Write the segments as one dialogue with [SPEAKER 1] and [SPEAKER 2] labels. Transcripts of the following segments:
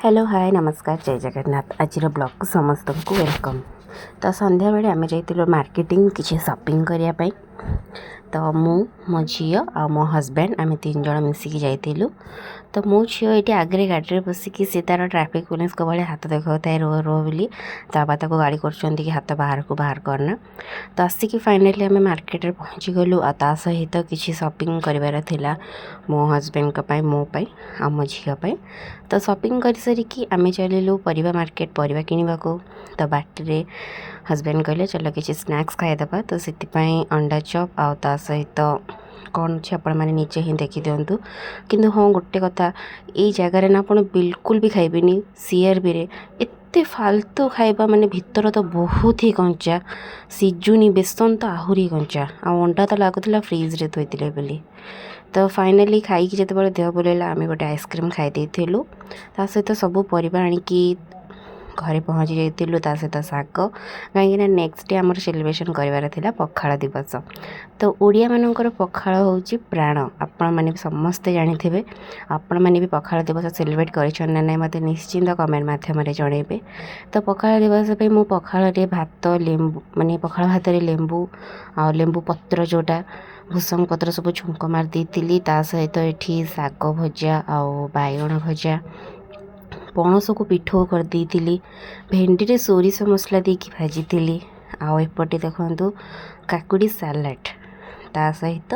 [SPEAKER 1] Hello hi नमस्कार जय जगन्नाथ आज ब्लॉग को समस्त को वेलकम। तो संध्या बेले आम जाइलु मार्केटिंग किसी शॉपिंग करने। तो मो झील आ मो हस्बैंड आम 3 जन मिसिकी जाइलु। तो मो झील ये आगे गाड़ी में बसिकी सी तार ट्राफिक पुलिस को भाई हाथ देखा था रो रो बोली बाबा ताको गाड़ी कर हाथ बाहर को बाहर करना। तो आसिकी फाइनाली आम मार्केट पहुँची गलु आ सहित किसी शॉपिंग करार थिला मो हस्बैंड मो पाई आ मो झील। तो शॉपिंग कर सारिकी आम चलू परिवा मार्केट परिवा किणवा को। तो बाटे हस्बैंड कहले चलो किसी स्नैक्स खाईदे। तो से अंडा चॉप आ सहित कौन अच्छे आपण मैंने निजे ही देखी दिंतु। किंतु हाँ गोटे कथा ये जगार ना आप बिल्कुल भी खाइबेनी सीआरबी रे एते फालतू खाइबा माने भितर तो बहुत ही कंचा सिजुनी बेसन तो आहरी कंचा आ अंडा तो लगुला फ्रिज रे थोइथिले बोली। तो फाइनाली खाई जिते देह बुलेला आम गोटे आइसक्रीम खाई सहित सब परिवा आणिकी घरे पहुँची जाइलु। ता सहित शाग कहीं नेक्स्ट डे आमर सेलिब्रेशन करार था पखाड़ दिवस। तो ओडिया मानकर पखाड़ होची प्राण आपण मैंने समस्ते जानी आपण मैंने भी पखाड़ दिवस सेलिब्रेट कर ना मत निश्चिंत कमेंट मध्यम जनइबे। तो पखाड़ दिवस पे मु पखाड़ भात लेंबू माने पखाड़ भात लेंबू आ लेंबू पत्र जोटा भूसंग पत्र सब छुंक मार देती। ता सहित ये शाग भजा आउ बैगण भजा पणस को पिठो कर देती भेंडी रे सोरिष मसला देकी भाजी आउ एपटे देखु काकुड़ी सालाड ता सहित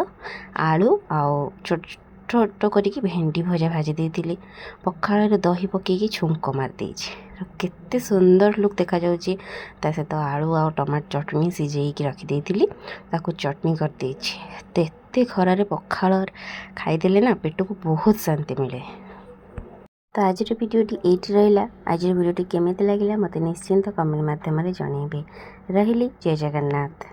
[SPEAKER 1] आलू आउ छोट छोट करके भेंडी भजा भाजी देती पखाड़ दही पकईकी छुंक मार देछि केते सुंदर लुक देखा जाउछि। ता सहित आलू आउ टमाटो चटनी सिझेकी रखी देती ताकू चटनी कर देछि। एते खरारे पखाड़ खाईदेले ना पेट को बहुत शांति मिले। तो आज भिडियोटी एटी रहा। आज भिडियोटी केमिति लगिला मते निश्चिंत कमेंट माध्यम जनइबे। रहिली जय जगन्नाथ।